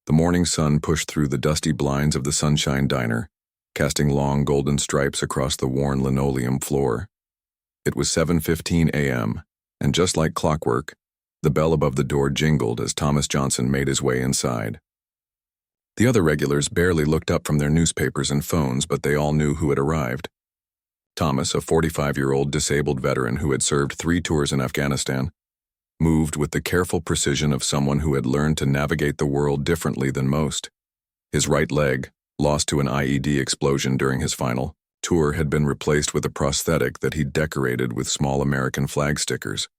The morning sun pushed through the dusty blinds of the Sunshine Diner, casting long golden stripes across the worn linoleum floor. It was 7:15 a.m., and just like clockwork, the bell above the door jingled as Thomas Johnson made his way inside. The other regulars barely looked up from their newspapers and phones, but they all knew who had arrived. Thomas, a 45-year-old disabled veteran who had served 3 tours in Afghanistan, moved with the careful precision of someone who had learned to navigate the world differently than most. His right leg, lost to an IED explosion during his final tour, had been replaced with a prosthetic that he decorated with small American flag stickers.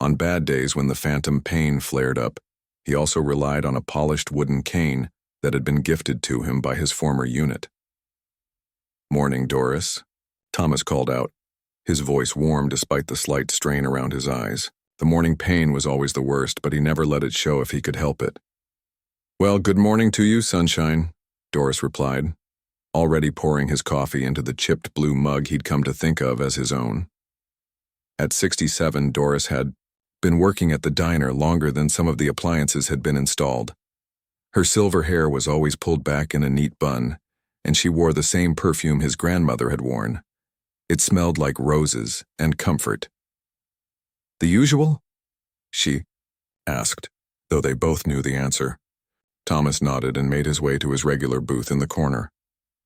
On bad days when the phantom pain flared up, he also relied on a polished wooden cane that had been gifted to him by his former unit. "Morning, Doris," Thomas called out, his voice warm despite the slight strain around his eyes. The morning pain was always the worst, but he never let it show if he could help it. "Well, good morning to you, Sunshine," Doris replied, already pouring his coffee into the chipped blue mug he'd come to think of as his own. At 67, Doris had been working at the diner longer than some of the appliances had been installed. Her silver hair was always pulled back in a neat bun, and she wore the same perfume his grandmother had worn. It smelled like roses and comfort. "The usual?" she asked, though they both knew the answer. Thomas nodded and made his way to his regular booth in the corner.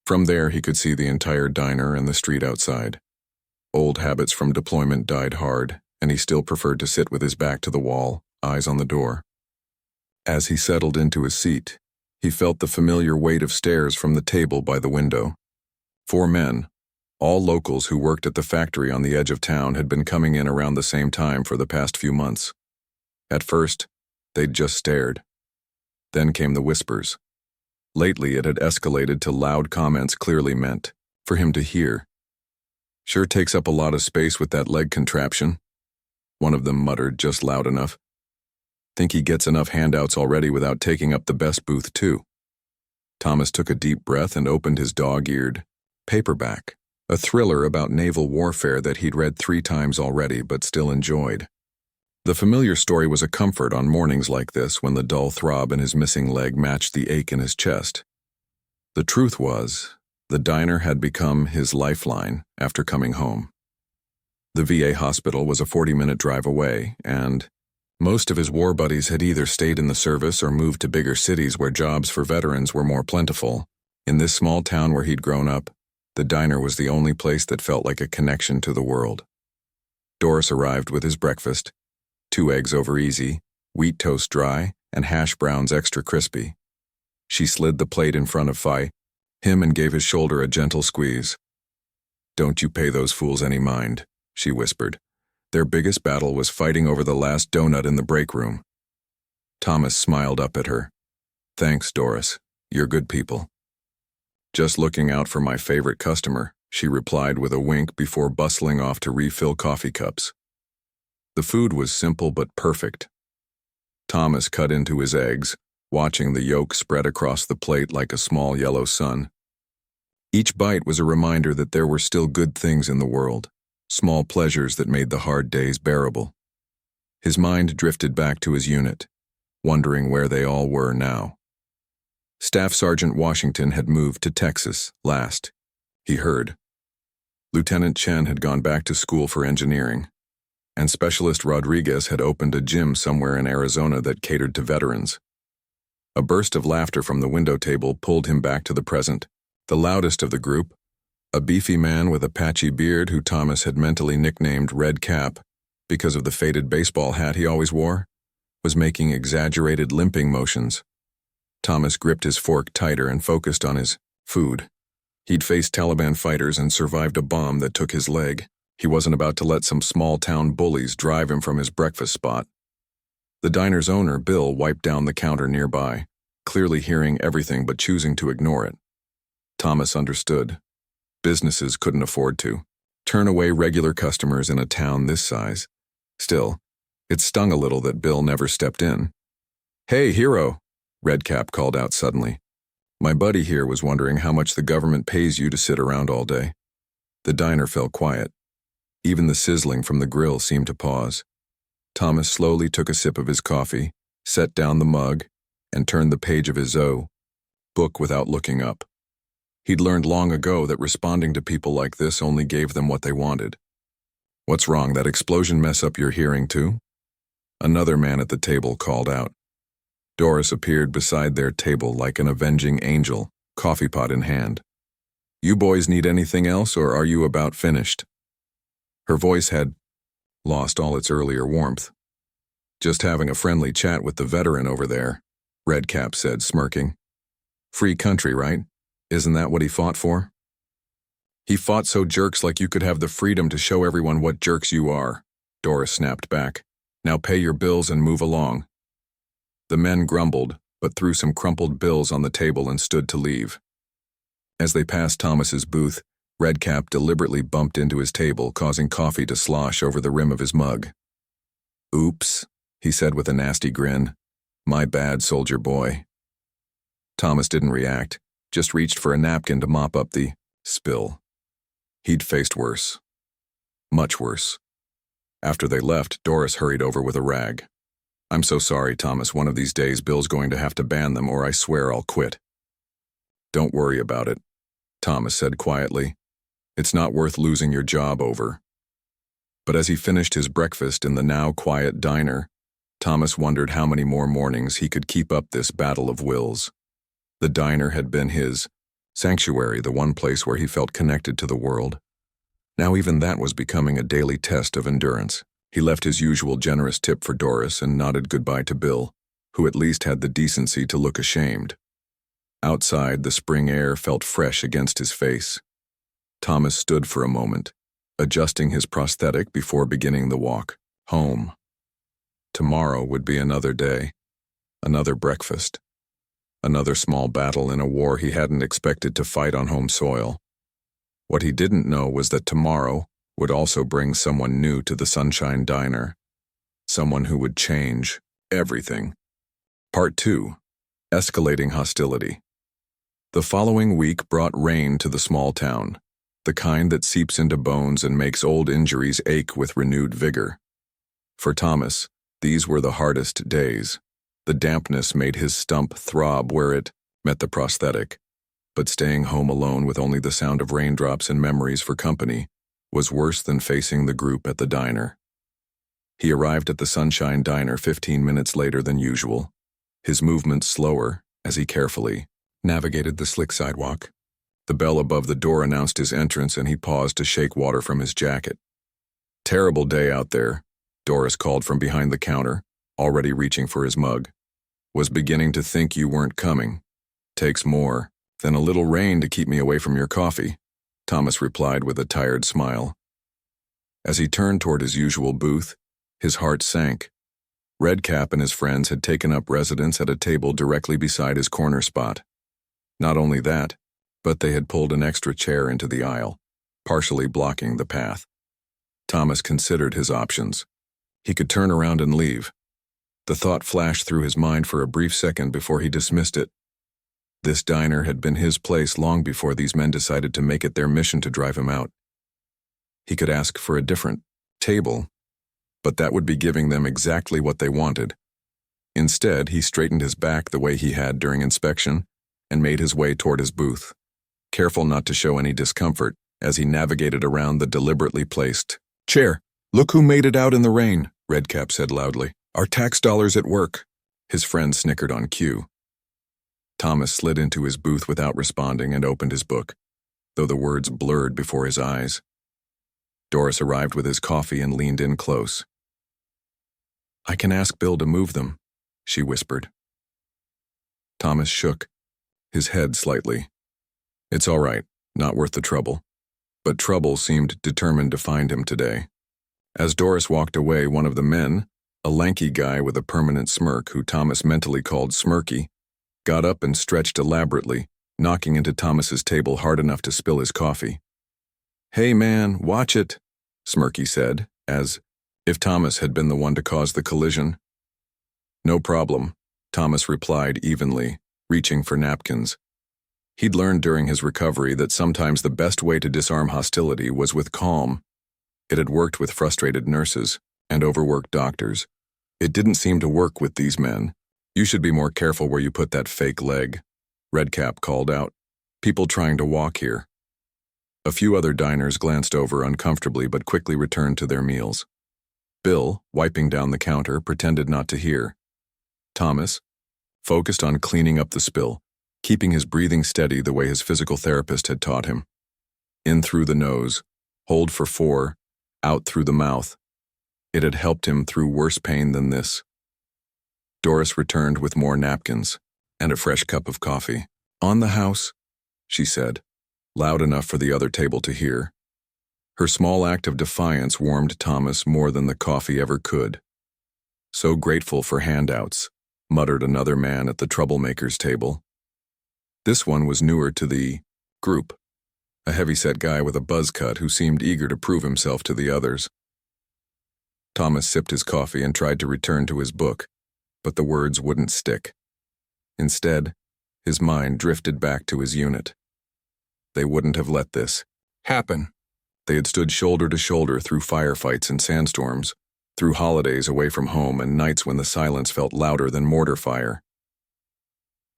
From there he could see the entire diner and the street outside. Old habits from deployment died hard, and he still preferred to sit with his back to the wall, eyes on the door. As he settled into his seat, he felt the familiar weight of stares from the table by the window. 4 men, all locals who worked at the factory on the edge of town, had been coming in around the same time for the past few months. At first, they'd just stared. Then came the whispers. Lately, it had escalated to loud comments clearly meant for him to hear. "Sure takes up a lot of space with that leg contraption," one of them muttered just loud enough. "Think he gets enough handouts already without taking up the best booth too." Thomas took a deep breath and opened his dog-eared paperback, a thriller about naval warfare that he'd read 3 times already but still enjoyed. The familiar story was a comfort on mornings like this when the dull throb in his missing leg matched the ache in his chest. The truth was, the diner had become his lifeline after coming home. The VA hospital was a 40-minute drive away, and most of his war buddies had either stayed in the service or moved to bigger cities where jobs for veterans were more plentiful. In this small town where he'd grown up, the diner was the only place that felt like a connection to the world. Doris arrived with his breakfast: 2 eggs over easy, wheat toast dry, and hash browns extra crispy. She slid the plate in front of him and gave his shoulder a gentle squeeze. "Don't you pay those fools any mind," she whispered. Their biggest battle was fighting over the last donut in the break room. Thomas smiled up at her. "Thanks, Doris. You're good people." "Just looking out for my favorite customer," she replied with a wink before bustling off to refill coffee cups. The food was simple but perfect. Thomas cut into his eggs, watching the yolk spread across the plate like a small yellow sun. Each bite was a reminder that there were still good things in the world, small pleasures that made the hard days bearable. His mind drifted back to his unit, wondering where they all were now. Staff Sergeant Washington had moved to Texas last, he heard. Lieutenant Chen had gone back to school for engineering, and Specialist Rodriguez had opened a gym somewhere in Arizona that catered to veterans. A burst of laughter from the window table pulled him back to the present. The loudest of the group, a beefy man with a patchy beard who Thomas had mentally nicknamed Red Cap because of the faded baseball hat he always wore, was making exaggerated limping motions. Thomas gripped his fork tighter and focused on his food. He'd faced Taliban fighters and survived a bomb that took his leg. He wasn't about to let some small-town bullies drive him from his breakfast spot. The diner's owner, Bill, wiped down the counter nearby, clearly hearing everything but choosing to ignore it. Thomas understood. Businesses couldn't afford to turn away regular customers in a town this size. Still, it stung a little that Bill never stepped in. "Hey, hero," Redcap called out suddenly. "My buddy here was wondering how much the government pays you to sit around all day." The diner fell quiet. Even the sizzling from the grill seemed to pause. Thomas slowly took a sip of his coffee, set down the mug, and turned the page of his book without looking up. He'd learned long ago that responding to people like this only gave them what they wanted. "What's wrong, that explosion mess up your hearing too?" Another man at the table called out. Doris appeared beside their table like an avenging angel, coffee pot in hand. "You boys need anything else, or are you about finished?" Her voice had lost all its earlier warmth. "Just having a friendly chat with the veteran over there," Redcap said, smirking. "Free country, right? Isn't that what he fought for?" "He fought so jerks like you could have the freedom to show everyone what jerks you are," Doris snapped back. "Now pay your bills and move along." The men grumbled, but threw some crumpled bills on the table and stood to leave. As they passed Thomas's booth, Redcap deliberately bumped into his table, causing coffee to slosh over the rim of his mug. "Oops," he said with a nasty grin. "My bad, soldier boy." Thomas didn't react, just reached for a napkin to mop up the spill. He'd faced worse. Much worse. After they left, Doris hurried over with a rag. "I'm so sorry, Thomas. One of these days, Bill's going to have to ban them, or I swear I'll quit." "Don't worry about it," Thomas said quietly. "It's not worth losing your job over." But as he finished his breakfast in the now quiet diner, Thomas wondered how many more mornings he could keep up this battle of wills. The diner had been his sanctuary, the one place where he felt connected to the world. Now even that was becoming a daily test of endurance. He left his usual generous tip for Doris and nodded goodbye to Bill, who at least had the decency to look ashamed. Outside, the spring air felt fresh against his face. Thomas stood for a moment, adjusting his prosthetic before beginning the walk home. Tomorrow would be another day, another breakfast, another small battle in a war he hadn't expected to fight on home soil. What he didn't know was that tomorrow would also bring someone new to the Sunshine Diner, someone who would change everything. Part 2. Escalating Hostility. The following week brought rain to the small town, the kind that seeps into bones and makes old injuries ache with renewed vigor. For Thomas, these were the hardest days. The dampness made his stump throb where it met the prosthetic, but staying home alone with only the sound of raindrops and memories for company was worse than facing the group at the diner. He arrived at the Sunshine Diner 15 minutes later than usual, his movements slower as he carefully navigated the slick sidewalk. The bell above the door announced his entrance, and he paused to shake water from his jacket. "Terrible day out there," Doris called from behind the counter, already reaching for his mug. "Was beginning to think you weren't coming. Takes more than a little rain to keep me away from your coffee," Thomas replied with a tired smile. As he turned toward his usual booth, his heart sank. Redcap and his friends had taken up residence at a table directly beside his corner spot. Not only that, but they had pulled an extra chair into the aisle, partially blocking the path. Thomas considered his options. He could turn around and leave. The thought flashed through his mind for a brief second before he dismissed it. This diner had been his place long before these men decided to make it their mission to drive him out. He could ask for a different table, but that would be giving them exactly what they wanted. Instead, he straightened his back the way he had during inspection and made his way toward his booth, careful not to show any discomfort as he navigated around the deliberately placed chair. "Look who made it out in the rain," Redcap said loudly. "Our tax dollars at work." His friend snickered on cue. Thomas slid into his booth without responding and opened his book, though the words blurred before his eyes. Doris arrived with his coffee and leaned in close. "I can ask Bill to move them," she whispered. Thomas shook, his head slightly. "It's all right, not worth the trouble." But trouble seemed determined to find him today. As Doris walked away, one of the men, a lanky guy with a permanent smirk who Thomas mentally called Smirky, got up and stretched elaborately, knocking into Thomas's table hard enough to spill his coffee. "Hey man, watch it," Smirky said, as if Thomas had been the one to cause the collision. "No problem," Thomas replied evenly, reaching for napkins. He'd learned during his recovery that sometimes the best way to disarm hostility was with calm. It had worked with frustrated nurses and overworked doctors. It didn't seem to work with these men, You should be more careful where you put that fake leg, Redcap called out. People trying to walk here. A few other diners glanced over uncomfortably but quickly returned to their meals. Bill, wiping down the counter, pretended not to hear. Thomas, focused on cleaning up the spill, keeping his breathing steady the way his physical therapist had taught him. In through the nose, hold for 4, out through the mouth. It had helped him through worse pain than this. Doris returned with more napkins and a fresh cup of coffee. On the house, she said, loud enough for the other table to hear. Her small act of defiance warmed Thomas more than the coffee ever could. So grateful for handouts, muttered another man at the troublemakers table. This one was newer to the group, a heavyset guy with a buzz cut who seemed eager to prove himself to the others. Thomas sipped his coffee and tried to return to his book, but the words wouldn't stick. Instead, his mind drifted back to his unit. They wouldn't have let this happen. They had stood shoulder to shoulder through firefights and sandstorms, through holidays away from home and nights when the silence felt louder than mortar fire.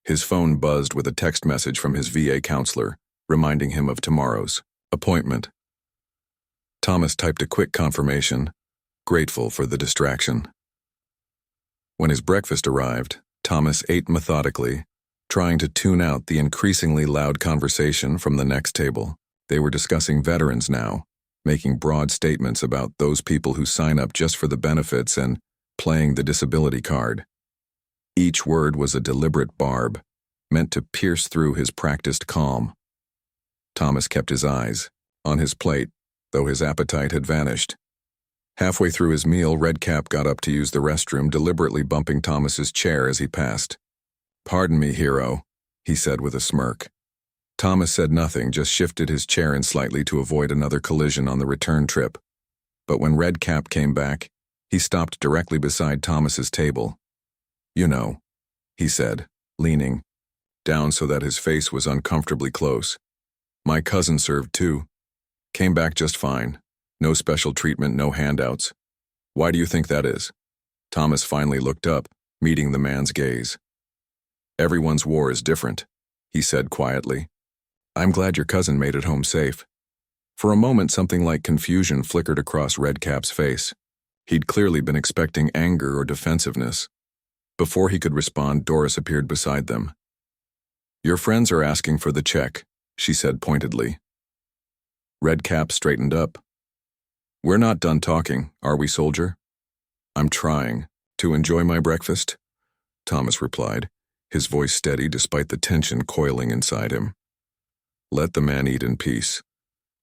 His phone buzzed with a text message from his VA counselor, reminding him of tomorrow's appointment. Thomas typed a quick confirmation, grateful for the distraction. When his breakfast arrived, Thomas ate methodically, trying to tune out the increasingly loud conversation from the next table. They were discussing veterans now, making broad statements about those people who sign up just for the benefits and playing the disability card. Each word was a deliberate barb, meant to pierce through his practiced calm. Thomas kept his eyes on his plate, though his appetite had vanished. Halfway through his meal, Redcap got up to use the restroom, deliberately bumping Thomas's chair as he passed. "Pardon me, hero," he said with a smirk. Thomas said nothing, just shifted his chair in slightly to avoid another collision on the return trip. But when Redcap came back, he stopped directly beside Thomas's table. "You know," he said, leaning down so that his face was uncomfortably close. "My cousin served too. Came back just fine. No special treatment, no handouts. Why do you think that is?" Thomas finally looked up, meeting the man's gaze. "Everyone's war is different," he said quietly. "I'm glad your cousin made it home safe." For a moment, something like confusion flickered across Redcap's face. He'd clearly been expecting anger or defensiveness. Before he could respond, Doris appeared beside them. "Your friends are asking for the check," she said pointedly. Redcap straightened up. "We're not done talking, are we, soldier?" "I'm trying to enjoy my breakfast," Thomas replied, his voice steady despite the tension coiling inside him. "Let the man eat in peace,"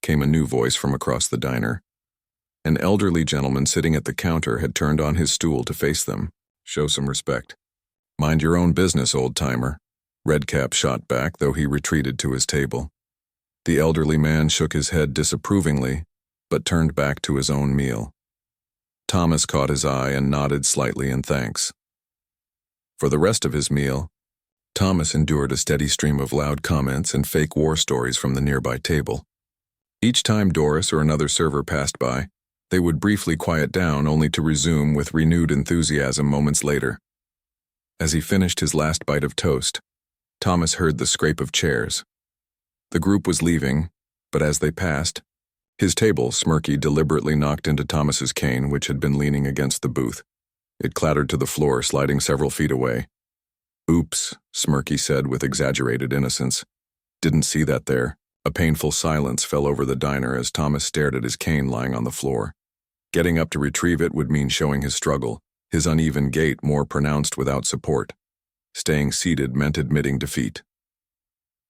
came a new voice from across the diner. An elderly gentleman sitting at the counter had turned on his stool to face them. "Show some respect." "Mind your own business, old-timer," Redcap shot back, though he retreated to his table. The elderly man shook his head disapprovingly, but turned back to his own meal. Thomas caught his eye and nodded slightly in thanks. For the rest of his meal, Thomas endured a steady stream of loud comments and fake war stories from the nearby table. Each time Doris or another server passed by, they would briefly quiet down only to resume with renewed enthusiasm moments later. As he finished his last bite of toast, Thomas heard the scrape of chairs. The group was leaving, but as they passed, his table, Smirky, deliberately knocked into Thomas's cane, which had been leaning against the booth. It clattered to the floor, sliding several feet away. "Oops," Smirky said with exaggerated innocence. "Didn't see that there." A painful silence fell over the diner as Thomas stared at his cane lying on the floor. Getting up to retrieve it would mean showing his struggle, his uneven gait more pronounced without support. Staying seated meant admitting defeat.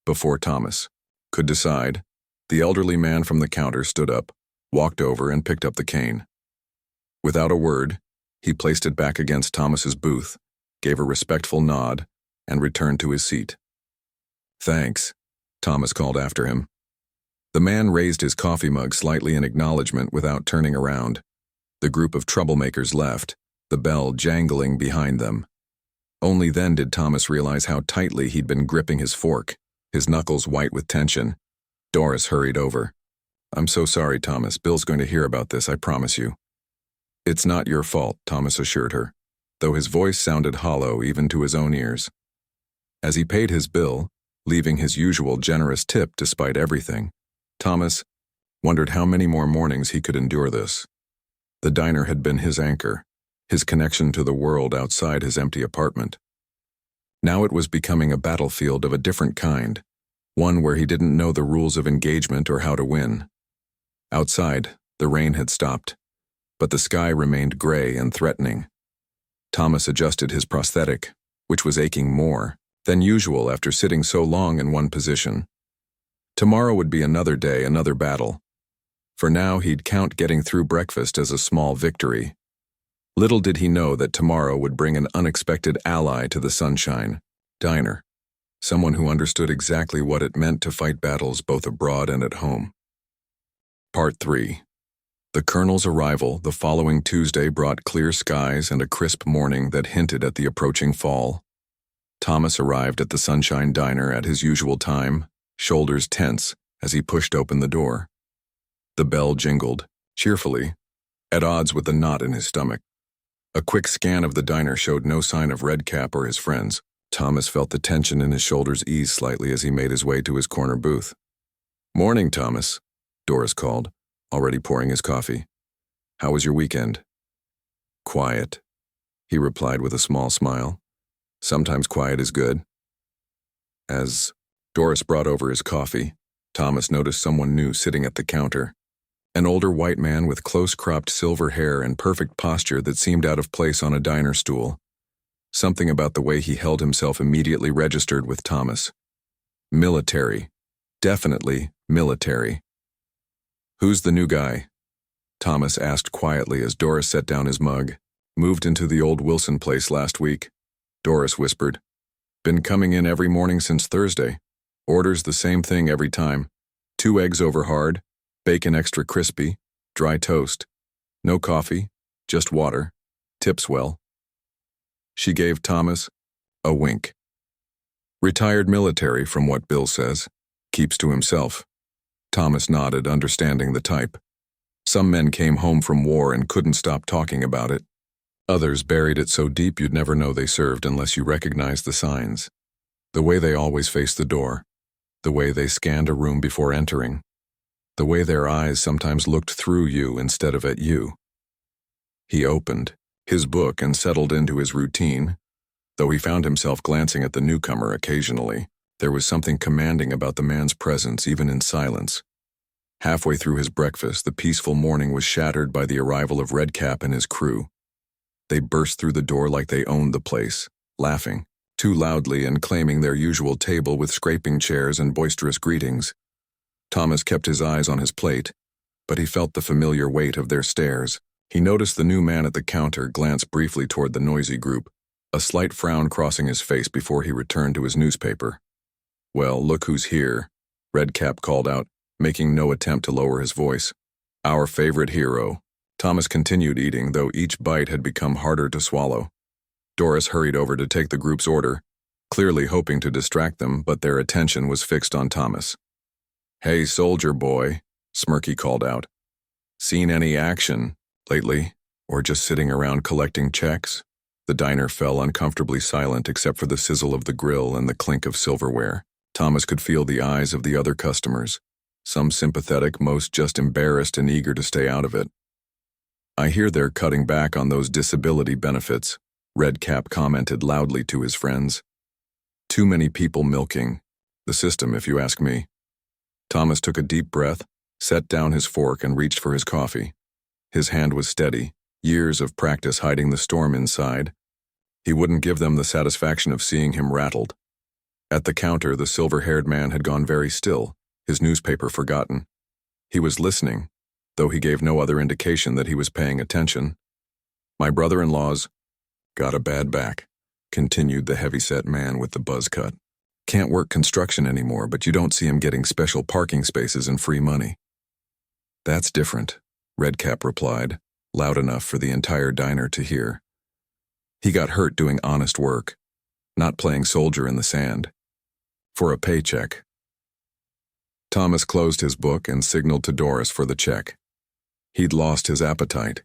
Before Thomas could decide, the elderly man from the counter stood up, walked over, and picked up the cane. Without a word, he placed it back against Thomas's booth, gave a respectful nod, and returned to his seat. "Thanks," Thomas called after him. The man raised his coffee mug slightly in acknowledgement without turning around. The group of troublemakers left, the bell jangling behind them. Only then did Thomas realize how tightly he'd been gripping his fork, his knuckles white with tension. Doris hurried over. "I'm so sorry, Thomas. Bill's going to hear about this, I promise you." "It's not your fault," Thomas assured her. though his voice sounded hollow even to his own ears. As he paid his bill, leaving his usual generous tip despite everything, Thomas wondered how many more mornings he could endure this. The diner had been his anchor, his connection to the world outside his empty apartment. Now it was becoming a battlefield of a different kind, one where he didn't know the rules of engagement or how to win. Outside, the rain had stopped, but the sky remained gray and threatening. Thomas adjusted his prosthetic, which was aching more than usual after sitting so long in one position. Tomorrow would be another day, another battle. For now, he'd count getting through breakfast as a small victory. Little did he know that tomorrow would bring an unexpected ally to the Sunshine Diner, someone who understood exactly what it meant to fight battles both abroad and at home. Part 3. The Colonel's arrival the following Tuesday brought clear skies and a crisp morning that hinted at the approaching fall. Thomas arrived at the Sunshine Diner at his usual time, shoulders tense as he pushed open the door. The bell jingled, cheerfully, at odds with the knot in his stomach. A quick scan of the diner showed no sign of Redcap or his friends. Thomas felt the tension in his shoulders ease slightly as he made his way to his corner booth. "Morning, Thomas," Doris called, already pouring his coffee. "How was your weekend?" "Quiet," he replied with a small smile. "Sometimes quiet is good." As Doris brought over his coffee, Thomas noticed someone new sitting at the counter. An older white man with close-cropped silver hair and perfect posture that seemed out of place on a diner stool. Something about the way he held himself immediately registered with Thomas. Military. Definitely military. "Who's the new guy?" Thomas asked quietly as Doris set down his mug. "Moved into the old Wilson place last week," Doris whispered. "Been coming in every morning since Thursday. Orders the same thing every time. 2 eggs over hard, bacon extra crispy, dry toast. No coffee, just water. Tips well." She gave Thomas a wink. "Retired military, from what Bill says. Keeps to himself." Thomas nodded, understanding the type. Some men came home from war and couldn't stop talking about it. Others buried it so deep you'd never know they served unless you recognized the signs. The way they always faced the door. The way they scanned a room before entering. The way their eyes sometimes looked through you instead of at you. He opened his book and settled into his routine. Though he found himself glancing at the newcomer occasionally, there was something commanding about the man's presence even in silence. Halfway through his breakfast, the peaceful morning was shattered by the arrival of Redcap and his crew. They burst through the door like they owned the place, laughing too loudly and claiming their usual table with scraping chairs and boisterous greetings. Thomas kept his eyes on his plate, but he felt the familiar weight of their stares. He noticed the new man at the counter glance briefly toward the noisy group, a slight frown crossing his face before he returned to his newspaper. "Well, look who's here," Redcap called out, making no attempt to lower his voice. "Our favorite hero." Thomas continued eating, though each bite had become harder to swallow. Doris hurried over to take the group's order, clearly hoping to distract them, but their attention was fixed on Thomas. "Hey, soldier boy," Smirky called out. "Seen any action lately, or just sitting around collecting checks?" The diner fell uncomfortably silent except for the sizzle of the grill and the clink of silverware. Thomas could feel the eyes of the other customers, some sympathetic, most just embarrassed and eager to stay out of it. "I hear they're cutting back on those disability benefits," Redcap commented loudly to his friends. "Too many people milking the system, if you ask me." Thomas took a deep breath, set down his fork and reached for his coffee. His hand was steady, years of practice hiding the storm inside. He wouldn't give them the satisfaction of seeing him rattled. At the counter, the silver-haired man had gone very still, his newspaper forgotten. He was listening, though he gave no other indication that he was paying attention. "My brother-in-law's got a bad back," continued the heavy-set man with the buzz cut. "Can't work construction anymore, but you don't see him getting special parking spaces and free money." "That's different," Redcap replied, loud enough for the entire diner to hear. "He got hurt doing honest work, not playing soldier in the sand. For a paycheck." Thomas closed his book and signaled to Doris for the check. He'd lost his appetite.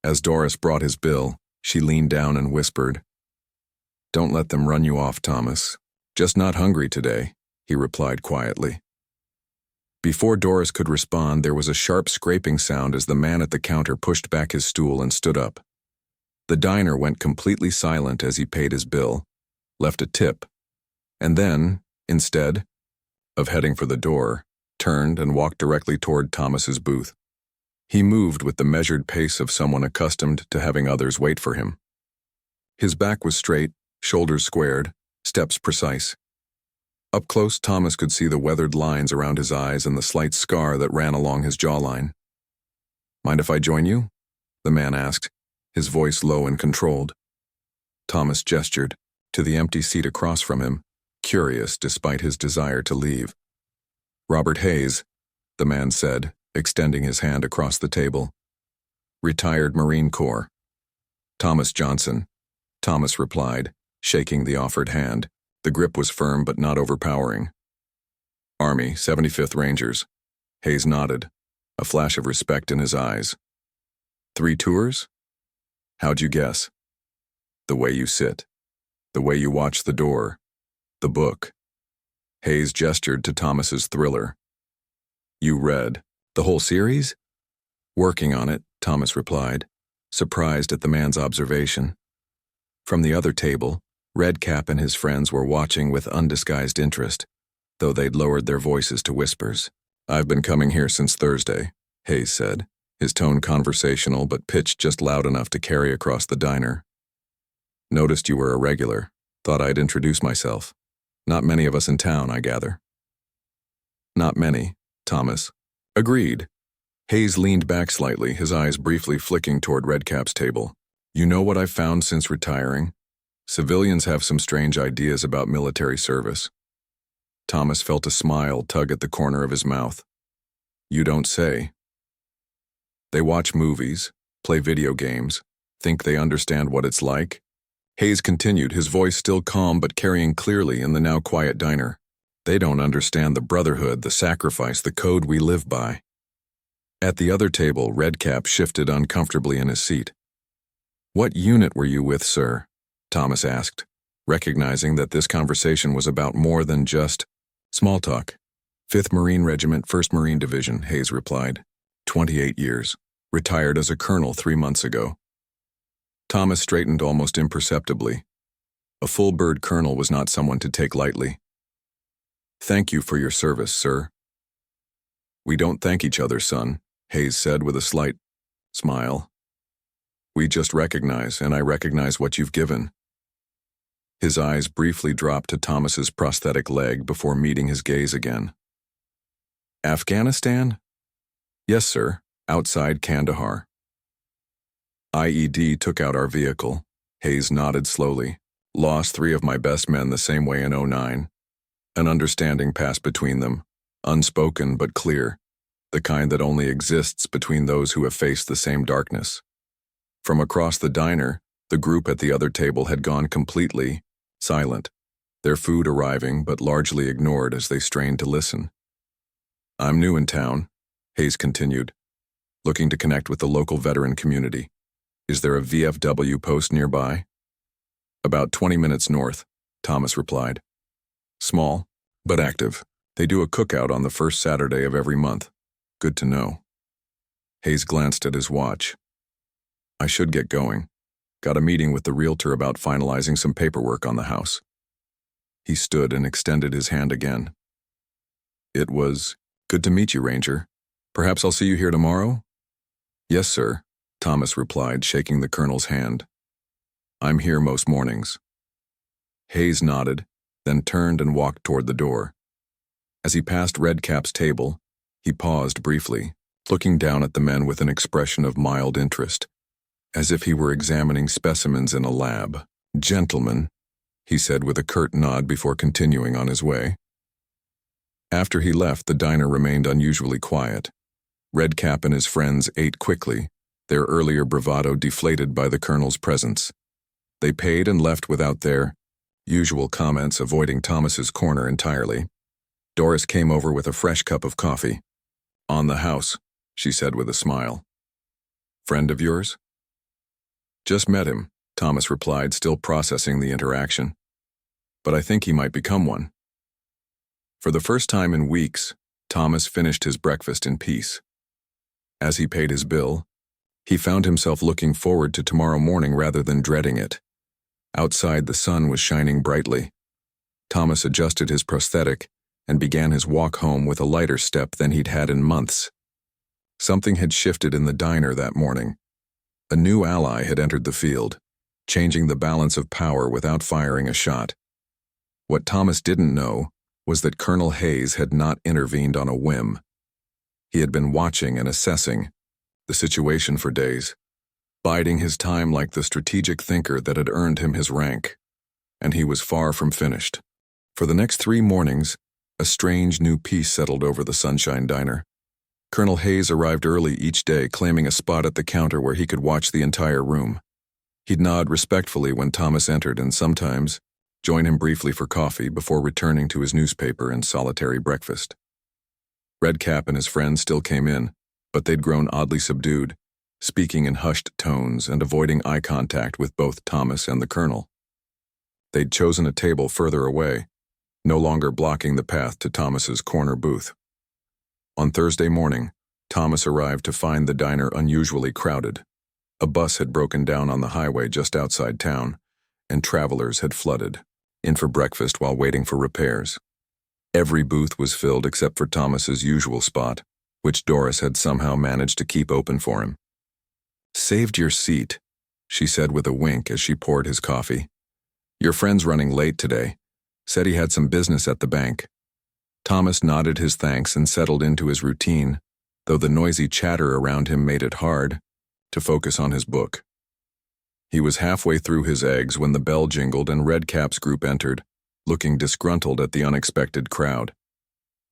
As Doris brought his bill, She leaned down and whispered, "Don't let them run you off, Thomas. Just not hungry today," he replied quietly. Before Doris could respond, there was a sharp scraping sound as the man at the counter pushed back his stool and stood up. The diner went completely silent as he paid his bill, left a tip, and then, instead of heading for the door, turned and walked directly toward Thomas's booth. He moved with the measured pace of someone accustomed to having others wait for him. His back was straight, shoulders squared, steps precise. Up close, Thomas could see the weathered lines around his eyes and the slight scar that ran along his jawline. "Mind if I join you?" the man asked, his voice low and controlled. Thomas gestured to the empty seat across from him, curious despite his desire to leave. "Robert Hayes," the man said, extending his hand across the table. "Retired Marine Corps." "Thomas Johnson," Thomas replied, shaking the offered hand. The grip was firm but not overpowering. "Army, 75th Rangers." Hayes nodded, a flash of respect in his eyes. "3 tours? How'd you guess?" "The way you sit. The way you watch the door. The book." Hayes gestured to Thomas's thriller. "You read the whole series?" "Working on it," Thomas replied, surprised at the man's observation. From the other table, Redcap and his friends were watching with undisguised interest, though they'd lowered their voices to whispers. "I've been coming here since Thursday," Hayes said, his tone conversational but pitched just loud enough to carry across the diner. "Noticed you were a regular. Thought I'd introduce myself. Not many of us in town, I gather." "Not many," Thomas agreed. Hayes leaned back slightly, his eyes briefly flicking toward Redcap's table. "You know what I've found since retiring? Civilians have some strange ideas about military service." Thomas felt a smile tug at the corner of his mouth. "You don't say." "They watch movies, play video games, think they understand what it's like." Hayes continued, his voice still calm but carrying clearly in the now quiet diner. "They don't understand the brotherhood, the sacrifice, the code we live by." At the other table, Redcap shifted uncomfortably in his seat. "What unit were you with, sir?" Thomas asked, recognizing that this conversation was about more than just small talk. 5th Marine Regiment, 1st Marine Division, Hayes replied. 28 years. Retired as a colonel 3 months ago. Thomas straightened almost imperceptibly. A full-bird colonel was not someone to take lightly. "Thank you for your service, sir." "We don't thank each other, son," Hayes said with a slight smile. "We just recognize, and I recognize what you've given." His eyes briefly dropped to Thomas's prosthetic leg before meeting his gaze again. "Afghanistan?" "Yes, sir. Outside Kandahar." "IED took out our vehicle." Hayes nodded slowly. "Lost 3 of my best men the same way in '09. An understanding passed between them, unspoken but clear, the kind that only exists between those who have faced the same darkness." From across the diner, the group at the other table had gone completely silent, their food arriving but largely ignored as they strained to listen. "I'm new in town," Hayes continued, looking to connect with the local veteran community. "Is there a VFW post nearby?" "About 20 minutes north," Thomas replied. "Small, but active. They do a cookout on the first Saturday of every month. Good to know." Hayes glanced at his watch. "I should get going. Got a meeting with the realtor about finalizing some paperwork on the house." He stood and extended his hand again. "It was good to meet you, Ranger. Perhaps I'll see you here tomorrow?" "Yes, sir," Thomas replied, shaking the colonel's hand. "I'm here most mornings." Hayes nodded, then turned and walked toward the door. As he passed Redcap's table, he paused briefly, looking down at the men with an expression of mild interest, as if he were examining specimens in a lab. "Gentlemen," he said with a curt nod before continuing on his way. After he left, the diner remained unusually quiet. Redcap and his friends ate quickly, their earlier bravado deflated by the colonel's presence. They paid and left without their usual comments, avoiding Thomas's corner entirely. Doris came over with a fresh cup of coffee. "On the house," she said with a smile. "Friend of yours?" "Just met him," Thomas replied, still processing the interaction. But I think he might become one. For the first time in weeks, Thomas finished his breakfast in peace. As he paid his bill, he found himself looking forward to tomorrow morning rather than dreading it. Outside, the sun was shining brightly. Thomas adjusted his prosthetic and began his walk home with a lighter step than he'd had in months. Something had shifted in the diner that morning. A new ally had entered the field, changing the balance of power without firing a shot. What Thomas didn't know was that Colonel Hayes had not intervened on a whim. He had been watching and assessing the situation for days, biding his time like the strategic thinker that had earned him his rank, and he was far from finished. For the next 3 mornings, a strange new peace settled over the Sunshine Diner. Colonel Hayes arrived early each day, claiming a spot at the counter where he could watch the entire room. He'd nod respectfully when Thomas entered and sometimes join him briefly for coffee before returning to his newspaper and solitary breakfast. Redcap and his friends still came in, but they'd grown oddly subdued, speaking in hushed tones and avoiding eye contact with both Thomas and the Colonel. They'd chosen a table further away, no longer blocking the path to Thomas's corner booth. On Thursday morning, Thomas arrived to find the diner unusually crowded. A bus had broken down on the highway just outside town, and travelers had flooded in for breakfast while waiting for repairs. Every booth was filled except for Thomas's usual spot, which Doris had somehow managed to keep open for him. "Saved your seat," she said with a wink as she poured his coffee. "Your friend's running late today. Said he had some business at the bank." Thomas nodded his thanks and settled into his routine, though the noisy chatter around him made it hard to focus on his book. He was halfway through his eggs when the bell jingled and Redcap's group entered, looking disgruntled at the unexpected crowd.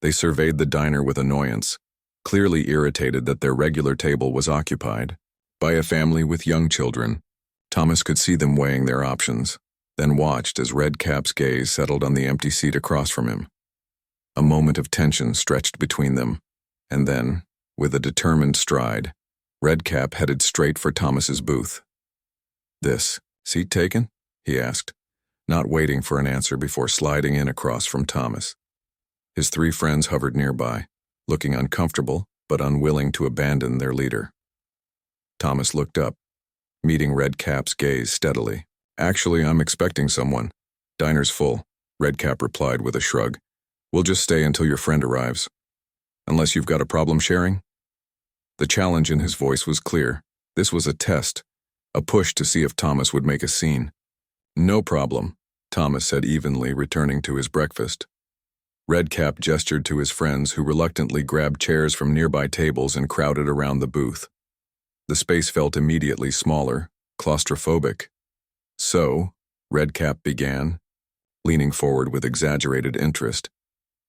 They surveyed the diner with annoyance, clearly irritated that their regular table was occupied by a family with young children. Thomas could see them weighing their options, then watched as Redcap's gaze settled on the empty seat across from him. A moment of tension stretched between them, and then, with a determined stride, Redcap headed straight for Thomas's booth. "This seat taken?" he asked, not waiting for an answer before sliding in across from Thomas. His 3 friends hovered nearby, looking uncomfortable but unwilling to abandon their leader. Thomas looked up, meeting Redcap's gaze steadily. "Actually, I'm expecting someone. Diner's full," Redcap replied with a shrug. "We'll just stay until your friend arrives. Unless you've got a problem sharing?" The challenge in his voice was clear. This was a test, a push to see if Thomas would make a scene. "No problem," Thomas said evenly, returning to his breakfast. Redcap gestured to his friends, who reluctantly grabbed chairs from nearby tables and crowded around the booth. The space felt immediately smaller, claustrophobic. "So," Redcap began, leaning forward with exaggerated interest,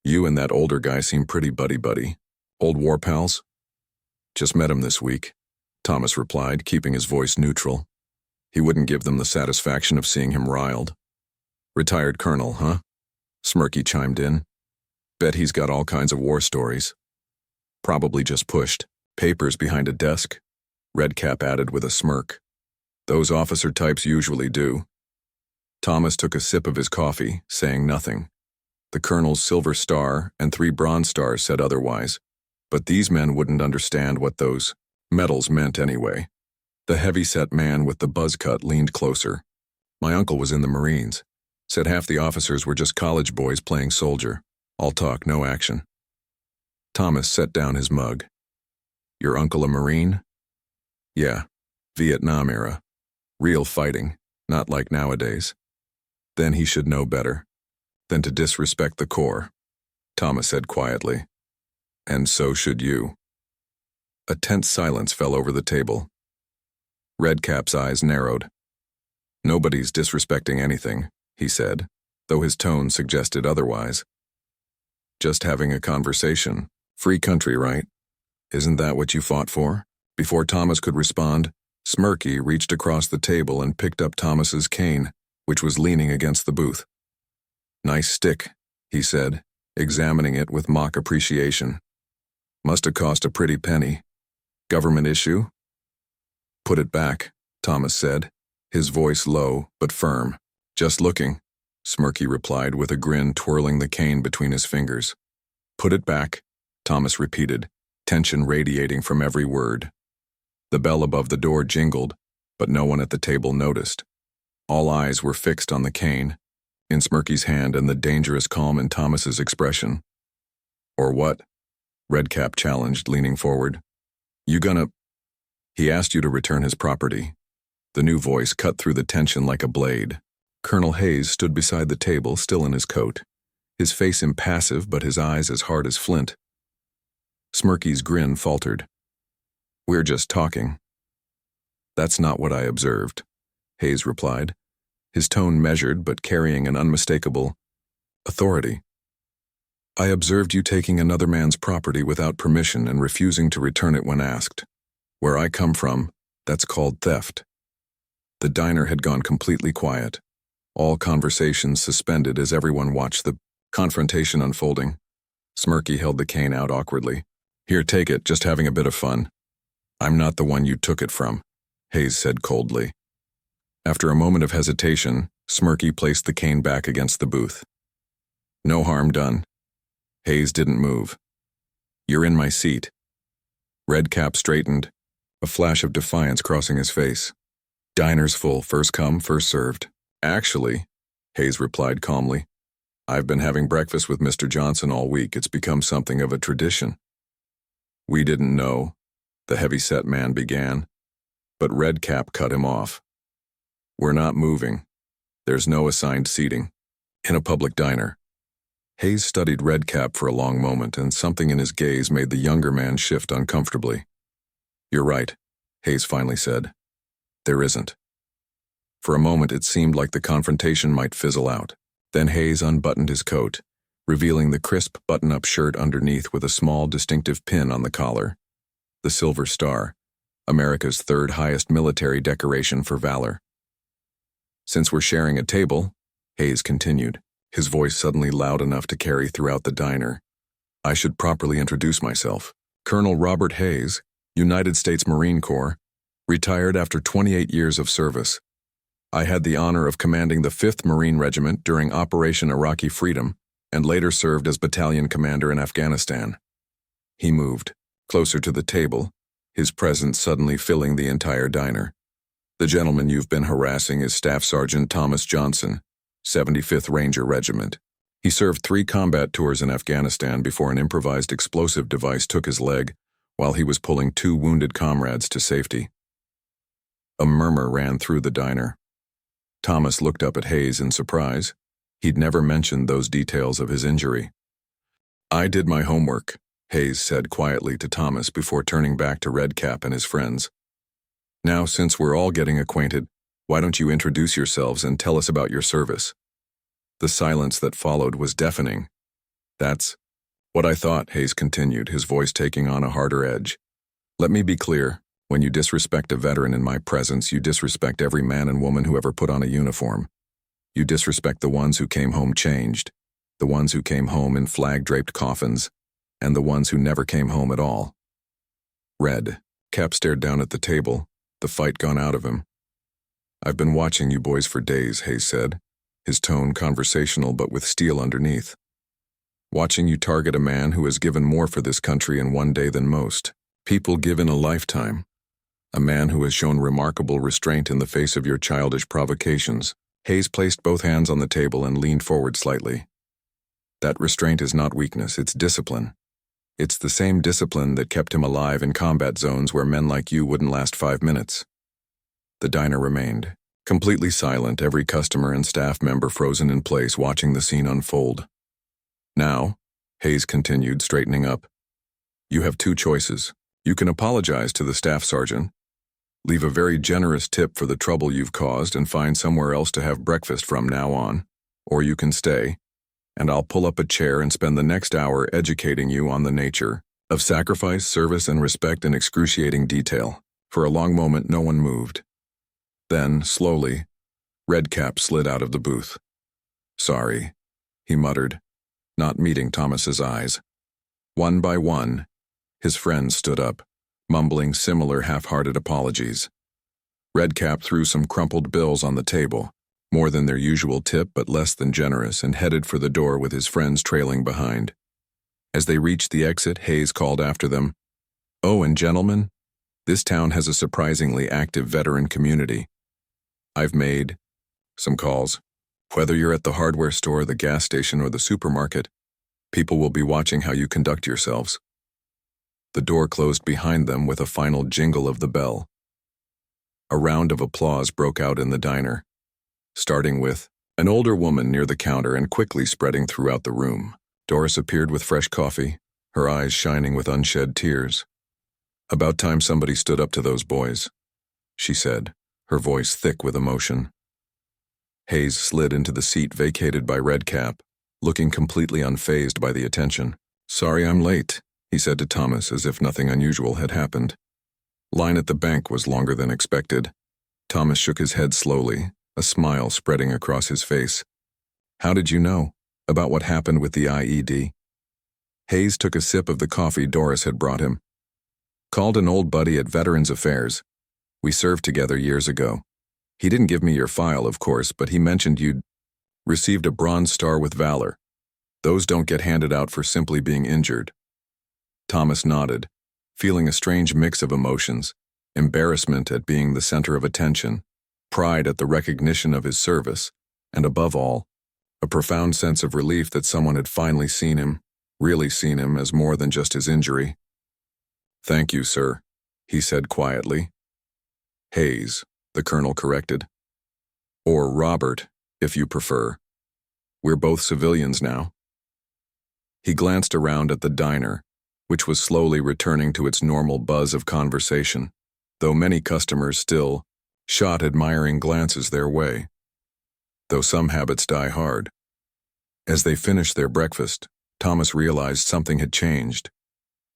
"you and that older guy seem pretty buddy-buddy. Old war pals?" "Just met him this week," Thomas replied, keeping his voice neutral. He wouldn't give them the satisfaction of seeing him riled. "Retired colonel, huh?" Smirky chimed in. "Bet he's got all kinds of war stories." "Probably just pushed papers behind a desk," Redcap added with a smirk. "Those officer types usually do." Thomas took a sip of his coffee, saying nothing. The colonel's silver star and 3 bronze stars said otherwise, but these men wouldn't understand what those medals meant anyway. The heavy-set man with the buzz cut leaned closer. "My uncle was in the Marines. Said half the officers were just college boys playing soldier. All talk, no action." Thomas set down his mug. "Your uncle a Marine?" "Yeah, Vietnam era. Real fighting, not like nowadays." "Then he should know better than to disrespect the Corps," Thomas said quietly. "And so should you." A tense silence fell over the table. Redcap's eyes narrowed. "Nobody's disrespecting anything," he said, though his tone suggested otherwise. "Just having a conversation. Free country, right? Isn't that what you fought for?" Before Thomas could respond, Smirky reached across the table and picked up Thomas's cane, which was leaning against the booth. "Nice stick," he said, examining it with mock appreciation. "Must have cost a pretty penny. Government issue?" "Put it back," Thomas said, his voice low but firm. "Just looking," Smirky replied with a grin, twirling the cane between his fingers. "Put it back," Thomas repeated, tension radiating from every word. The bell above the door jingled, but no one at the table noticed. All eyes were fixed on the cane, in Smirky's hand, and the dangerous calm in Thomas's expression. "Or what?" Redcap challenged, leaning forward. "You gonna—" "He asked you to return his property." The new voice cut through the tension like a blade. Colonel Hayes stood beside the table, still in his coat, his face impassive but his eyes as hard as flint. Smirky's grin faltered. "We're just talking." "That's not what I observed," Hayes replied, his tone measured but carrying an unmistakable authority. "I observed you taking another man's property without permission and refusing to return it when asked. Where I come from, that's called theft." The diner had gone completely quiet, all conversations suspended as everyone watched the confrontation unfolding. Smirky held the cane out awkwardly. "Here, take it, just having a bit of fun." "I'm not the one you took it from," Hayes said coldly. After a moment of hesitation, Smirky placed the cane back against the booth. "No harm done." Hayes didn't move. "You're in my seat." Redcap straightened, a flash of defiance crossing his face. "Diner's full, first come, first served." "Actually," Hayes replied calmly, "I've been having breakfast with Mr. Johnson all week. It's become something of a tradition." "We didn't know," the heavy-set man began, but Redcap cut him off. "We're not moving. There's no assigned seating. In a public diner." Hayes studied Redcap for a long moment, and something in his gaze made the younger man shift uncomfortably. "You're right," Hayes finally said. "There isn't." For a moment it seemed like the confrontation might fizzle out. Then Hayes unbuttoned his coat, revealing the crisp button-up shirt underneath with a small distinctive pin on the collar. The Silver Star, America's third highest military decoration for valor. "Since we're sharing a table," Hayes continued, his voice suddenly loud enough to carry throughout the diner, "I should properly introduce myself. Colonel Robert Hayes, United States Marine Corps, retired after 28 years of service. I had the honor of commanding the 5th Marine Regiment during Operation Iraqi Freedom and later served as battalion commander in Afghanistan." He moved closer to the table, his presence suddenly filling the entire diner. "The gentleman you've been harassing is Staff Sergeant Thomas Johnson, 75th Ranger Regiment. He served 3 combat tours in Afghanistan before an improvised explosive device took his leg while he was pulling 2 wounded comrades to safety." A murmur ran through the diner. Thomas looked up at Hayes in surprise. He'd never mentioned those details of his injury. "I did my homework," Hayes said quietly to Thomas before turning back to Redcap and his friends. "Now, since we're all getting acquainted, why don't you introduce yourselves and tell us about your service?" The silence that followed was deafening. "That's what I thought," Hayes continued, his voice taking on a harder edge. "Let me be clear. When you disrespect a veteran in my presence, you disrespect every man and woman who ever put on a uniform. You disrespect the ones who came home changed, the ones who came home in flag-draped coffins, and the ones who never came home at all." Cap stared down at the table, the fight gone out of him. "I've been watching you boys for days," Hayes said, his tone conversational but with steel underneath. "Watching you target a man who has given more for this country in one day than most people give in a lifetime. A man who has shown remarkable restraint in the face of your childish provocations." Hayes placed both hands on the table and leaned forward slightly. "That restraint is not weakness, it's discipline. It's the same discipline that kept him alive in combat zones where men like you wouldn't last 5 minutes." The diner remained, completely silent, every customer and staff member frozen in place watching the scene unfold. "Now," Hayes continued, straightening up, "you have 2 choices. You can apologize to the staff sergeant, leave a very generous tip for the trouble you've caused, and find somewhere else to have breakfast from now on, or you can stay, and I'll pull up a chair and spend the next hour educating you on the nature of sacrifice, service, and respect in excruciating detail." For a long moment no one moved. Then, slowly, Redcap slid out of the booth. "Sorry," he muttered, not meeting Thomas's eyes. One by one, his friends stood up, mumbling similar half-hearted apologies. Redcap threw some crumpled bills on the table, more than their usual tip but less than generous, and headed for the door with his friends trailing behind. As they reached the exit, Hayes called after them, "Oh, and gentlemen, this town has a surprisingly active veteran community. I've made some calls. Whether you're at the hardware store, the gas station, or the supermarket, people will be watching how you conduct yourselves." The door closed behind them with a final jingle of the bell. A round of applause broke out in the diner, starting with an older woman near the counter and quickly spreading throughout the room. Doris appeared with fresh coffee, her eyes shining with unshed tears. "About time somebody stood up to those boys," she said, her voice thick with emotion. Hayes slid into the seat vacated by Redcap, looking completely unfazed by the attention. "Sorry I'm late," he said to Thomas as if nothing unusual had happened. Line at the bank was longer than expected. Thomas shook his head slowly, a smile spreading across his face. "How did you know about what happened with the IED?" Hayes took a sip of the coffee Doris had brought him. "Called an old buddy at Veterans Affairs. We served together years ago. He didn't give me your file, of course, but he mentioned you'd received a Bronze Star with Valor. Those don't get handed out for simply being injured." Thomas nodded, feeling a strange mix of emotions: embarrassment at being the center of attention, pride at the recognition of his service, and above all, a profound sense of relief that someone had finally seen him, really seen him, as more than just his injury. "Thank you, sir," he said quietly. "Hayes," the colonel corrected. "Or Robert, if you prefer. We're both civilians now." He glanced around at the diner, which was slowly returning to its normal buzz of conversation, though many customers still shot admiring glances their way. Though some habits die hard. As they finished their breakfast, Thomas realized something had changed,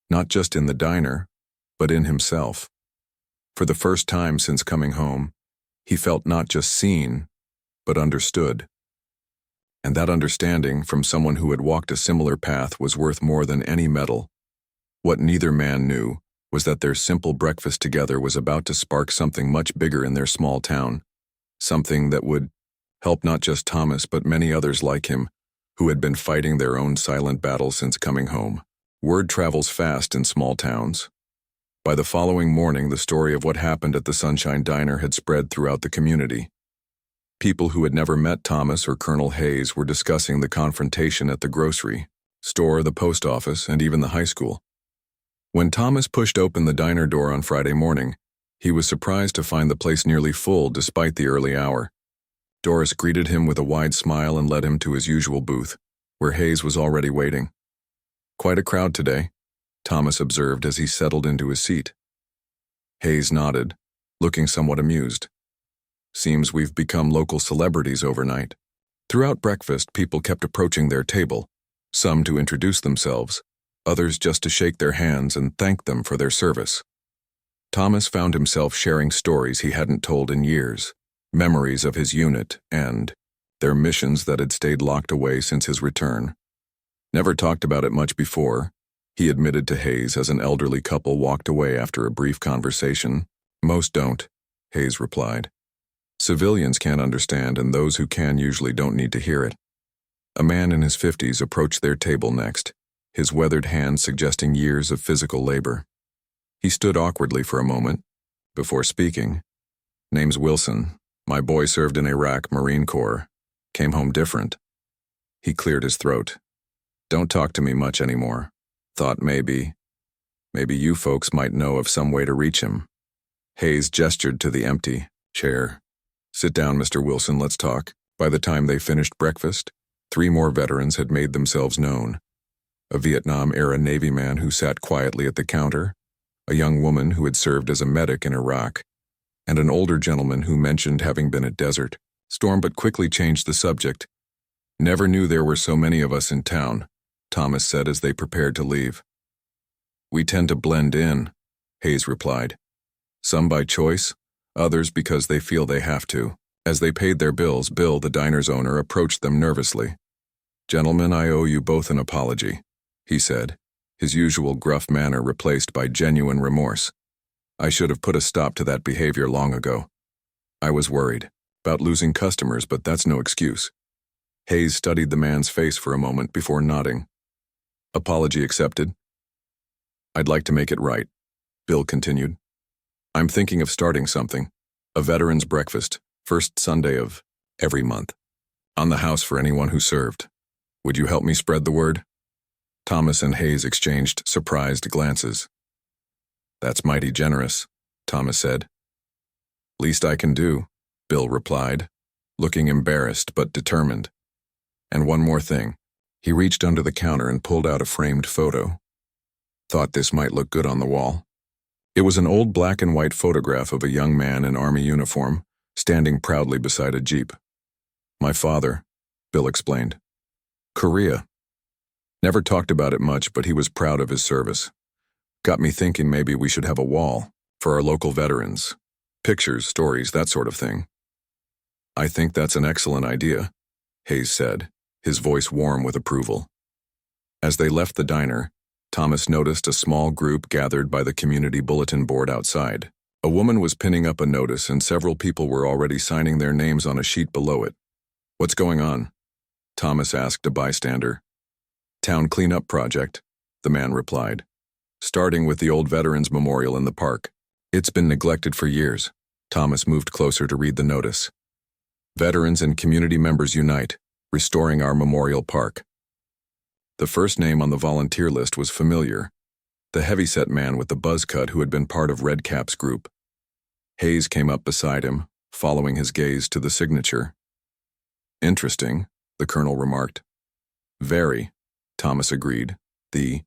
not just in the diner, but in himself. For the first time since coming home, he felt not just seen, but understood. And that understanding from someone who had walked a similar path was worth more than any medal. What neither man knew was that their simple breakfast together was about to spark something much bigger in their small town, something that would help not just Thomas but many others like him, who had been fighting their own silent battle since coming home. Word travels fast in small towns. By the following morning, the story of what happened at the Sunshine Diner had spread throughout the community. People who had never met Thomas or Colonel Hayes were discussing the confrontation at the grocery store, the post office, and even the high school. When Thomas pushed open the diner door on Friday morning, he was surprised to find the place nearly full despite the early hour. Doris greeted him with a wide smile and led him to his usual booth, where Hayes was already waiting. "Quite a crowd today," Thomas observed as he settled into his seat. Hayes nodded, looking somewhat amused. "Seems we've become local celebrities overnight." Throughout breakfast, people kept approaching their table, some to introduce themselves, others just to shake their hands and thank them for their service. Thomas found himself sharing stories he hadn't told in years, memories of his unit and their missions that had stayed locked away since his return. "Never talked about it much before," he admitted to Hayes as an elderly couple walked away after a brief conversation. "Most don't," Hayes replied. "Civilians can't understand, and those who can usually don't need to hear it." A man in his 50s approached their table next, his weathered hands suggesting years of physical labor. He stood awkwardly for a moment, before speaking. "Name's Wilson. My boy served in Iraq, Marine Corps. Came home different." He cleared his throat. "Don't talk to me much anymore. Thought maybe you folks might know of some way to reach him." Hayes gestured to the empty chair. "Sit down, Mr. Wilson, let's talk." By the time they finished breakfast, 3 more veterans had made themselves known. A Vietnam-era Navy man who sat quietly at the counter, a young woman who had served as a medic in Iraq, and an older gentleman who mentioned having been at Desert Storm but quickly changed the subject. "Never knew there were so many of us in town," Thomas said as they prepared to leave. "We tend to blend in," Hayes replied. "Some by choice, others because they feel they have to." As they paid their bills, Bill, the diner's owner, approached them nervously. "Gentlemen, I owe you both an apology," he said, his usual gruff manner replaced by genuine remorse. "I should have put a stop to that behavior long ago. I was worried about losing customers, but that's no excuse. Hayes studied the man's face for a moment before nodding. Apology accepted. I'd like to make it right, Bill continued. I'm thinking of starting something. A veterans breakfast, first Sunday of every month. On the house for anyone who served. Would you help me spread the word? Thomas and Hayes exchanged surprised glances. That's mighty generous, Thomas said. Least I can do, Bill replied, looking embarrassed but determined. And one more thing. He reached under the counter and pulled out a framed photo. Thought this might look good on the wall. It was an old black and white photograph of a young man in army uniform, standing proudly beside a jeep. My father, Bill explained. Korea. Never talked about it much, but he was proud of his service. Got me thinking maybe we should have a wall for our local veterans. Pictures, stories, that sort of thing. I think that's an excellent idea, Hayes said, his voice warm with approval. As they left the diner, Thomas noticed a small group gathered by the community bulletin board outside. A woman was pinning up a notice and several people were already signing their names on a sheet below it. What's going on? Thomas asked a bystander. Town cleanup project, the man replied. Starting with the old Veterans Memorial in the park. It's been neglected for years. Thomas moved closer to read the notice. Veterans and community members unite, restoring our memorial park. The first name on the volunteer list was familiar. The heavyset man with the buzz cut who had been part of Redcap's group. Hayes came up beside him, following his gaze to the signature. Interesting, the colonel remarked. Very, Thomas agreed. The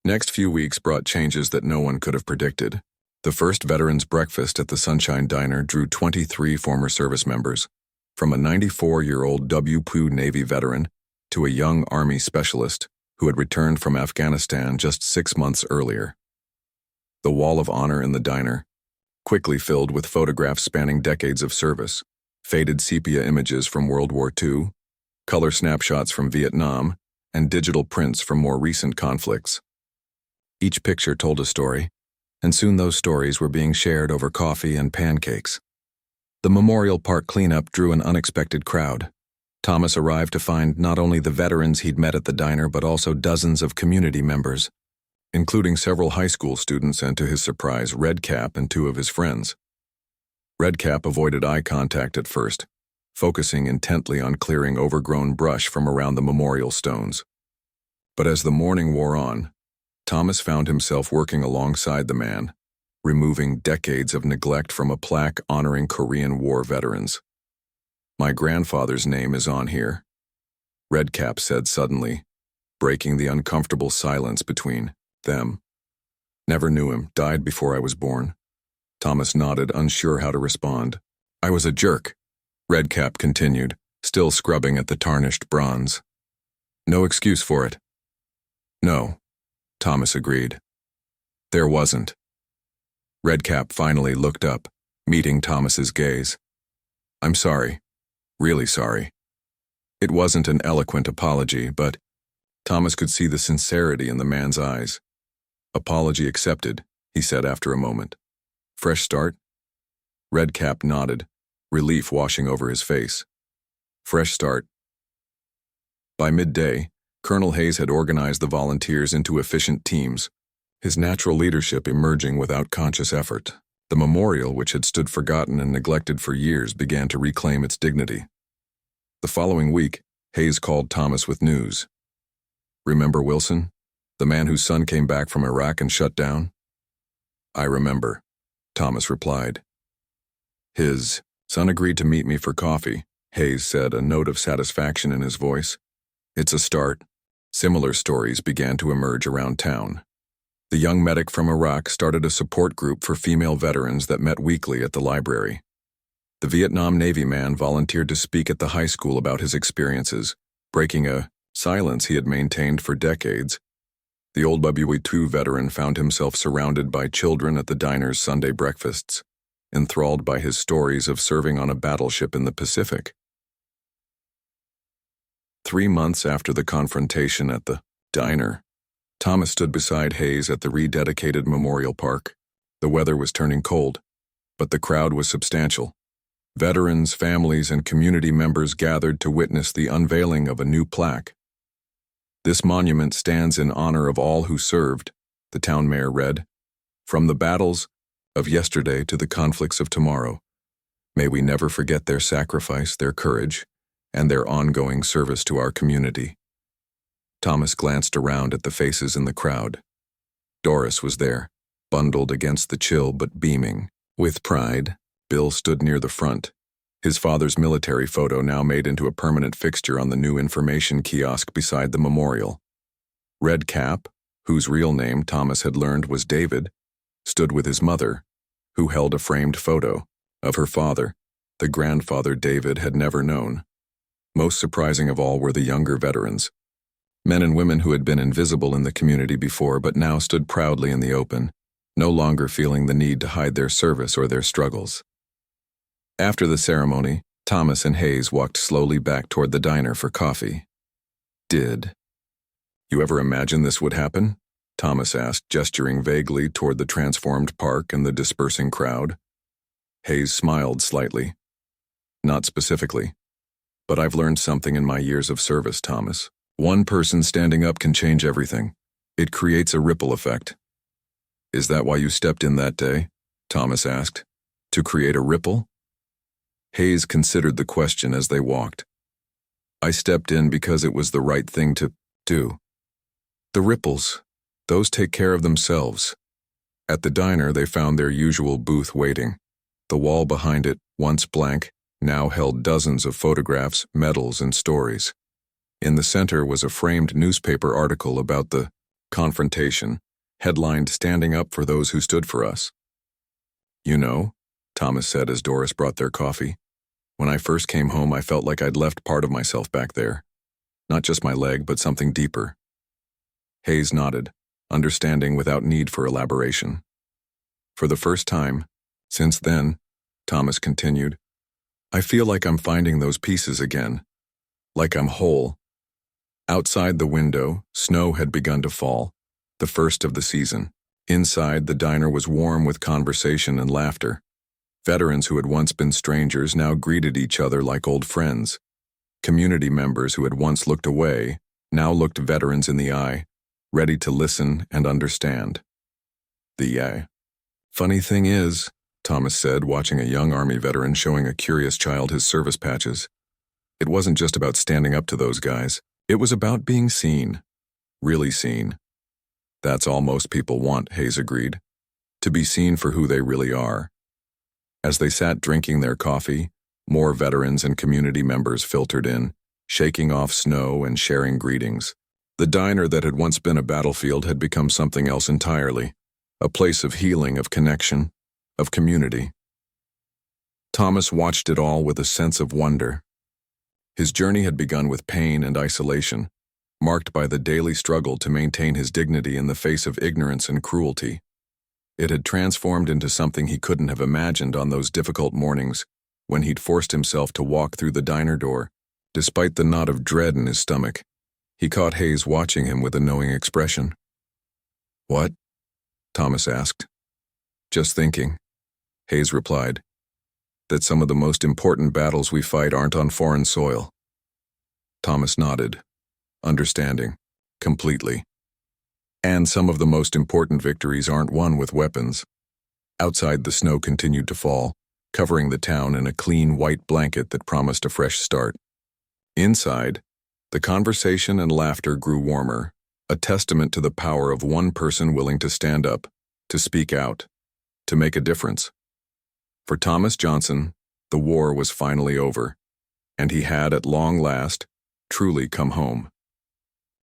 next few weeks brought changes that no one could have predicted. The first veterans breakfast at the Sunshine Diner drew 23 former service members, from a 94-year-old WPU Navy veteran to a young Army specialist who had returned from Afghanistan just 6 months earlier. The wall of honor in the diner, quickly filled with photographs spanning decades of service, faded sepia images from World War II, color snapshots from Vietnam, and digital prints from more recent conflicts. Each picture told a story, and soon those stories were being shared over coffee and pancakes. The Memorial Park cleanup drew an unexpected crowd. Thomas arrived to find not only the veterans he'd met at the diner but also dozens of community members, including several high school students and, to his surprise, Redcap and 2 of his friends. Redcap avoided eye contact at first, focusing intently on clearing overgrown brush from around the memorial stones. But as the morning wore on, Thomas found himself working alongside the man, removing decades of neglect from a plaque honoring Korean War veterans. My grandfather's name is on here, Redcap said suddenly, breaking the uncomfortable silence between them. Never knew him, died before I was born. Thomas nodded, unsure how to respond. I was a jerk, Redcap continued, still scrubbing at the tarnished bronze. No excuse for it. No, Thomas agreed. There wasn't. Redcap finally looked up, meeting Thomas's gaze. I'm sorry. Really sorry. It wasn't an eloquent apology, but Thomas could see the sincerity in the man's eyes. Apology accepted, he said after a moment. Fresh start? Redcap nodded, relief washing over his face. Fresh start. By midday, Colonel Hayes had organized the volunteers into efficient teams, his natural leadership emerging without conscious effort. The memorial, which had stood forgotten and neglected for years, began to reclaim its dignity. The following week, Hayes called Thomas with news. Remember Wilson, the man whose son came back from Iraq and shut down? I remember, Thomas replied. His son agreed to meet me for coffee, Hayes said, a note of satisfaction in his voice. It's a start. Similar stories began to emerge around town. The young medic from Iraq started a support group for female veterans that met weekly at the library. The Vietnam Navy man volunteered to speak at the high school about his experiences, breaking a silence he had maintained for decades. The old WE2 veteran found himself surrounded by children at the diner's Sunday breakfasts, enthralled by his stories of serving on a battleship in the Pacific. 3 months after the confrontation at the diner, Thomas stood beside Hayes at the rededicated Memorial Park. The weather was turning cold, but the crowd was substantial. Veterans, families, and community members gathered to witness the unveiling of a new plaque. "This monument stands in honor of all who served," the town mayor read. "From the battles of yesterday to the conflicts of tomorrow. May we never forget their sacrifice, their courage, and their ongoing service to our community." Thomas glanced around at the faces in the crowd. Doris was there, bundled against the chill but beaming. With pride, Bill stood near the front, his father's military photo now made into a permanent fixture on the new information kiosk beside the memorial. Red Cap, whose real name Thomas had learned was David, stood with his mother, who held a framed photo of her father, the grandfather David had never known. Most surprising of all were the younger veterans, men and women who had been invisible in the community before but now stood proudly in the open, no longer feeling the need to hide their service or their struggles. After the ceremony, Thomas and Hayes walked slowly back toward the diner for coffee. "Did you ever imagine this would happen?" Thomas asked, gesturing vaguely toward the transformed park and the dispersing crowd. Hayes smiled slightly. "Not specifically, but I've learned something in my years of service, Thomas. One person standing up can change everything. It creates a ripple effect." "Is that why you stepped in that day?" Thomas asked. "To create a ripple?" Hayes considered the question as they walked. "I stepped in because it was the right thing to do. The ripples, those take care of themselves." At the diner, they found their usual booth waiting. The wall behind it, once blank, now held dozens of photographs, medals, and stories. In the center was a framed newspaper article about the confrontation, headlined "Standing Up for Those Who Stood for Us." "You know," Thomas said as Doris brought their coffee, "when I first came home I felt like I'd left part of myself back there. Not just my leg, but something deeper." Hayes nodded, understanding without need for elaboration. "For the first time, since then," Thomas continued, "I feel like I'm finding those pieces again. Like I'm whole." Outside the window, snow had begun to fall, the first of the season. Inside, the diner was warm with conversation and laughter. Veterans who had once been strangers now greeted each other like old friends. Community members who had once looked away now looked veterans in the eye, ready to listen and understand. "The funny thing is," Thomas said, watching a young Army veteran showing a curious child his service patches, "it wasn't just about standing up to those guys. It was about being seen. Really seen." "That's all most people want," Hayes agreed. "To be seen for who they really are." As they sat drinking their coffee, more veterans and community members filtered in, shaking off snow and sharing greetings. The diner that had once been a battlefield had become something else entirely, a place of healing, of connection, of community. Thomas watched it all with a sense of wonder. His journey had begun with pain and isolation, marked by the daily struggle to maintain his dignity in the face of ignorance and cruelty. It had transformed into something he couldn't have imagined on those difficult mornings when he'd forced himself to walk through the diner door. Despite the knot of dread in his stomach, he caught Hayes watching him with a knowing expression. "What?" Thomas asked. "Just thinking," Hayes replied, "that some of the most important battles we fight aren't on foreign soil." Thomas nodded, understanding, completely. "And some of the most important victories aren't won with weapons." Outside, the snow continued to fall, covering the town in a clean white blanket that promised a fresh start. Inside, the conversation and laughter grew warmer, a testament to the power of one person willing to stand up, to speak out, to make a difference. For Thomas Johnson, the war was finally over, and he had, at long last, truly come home.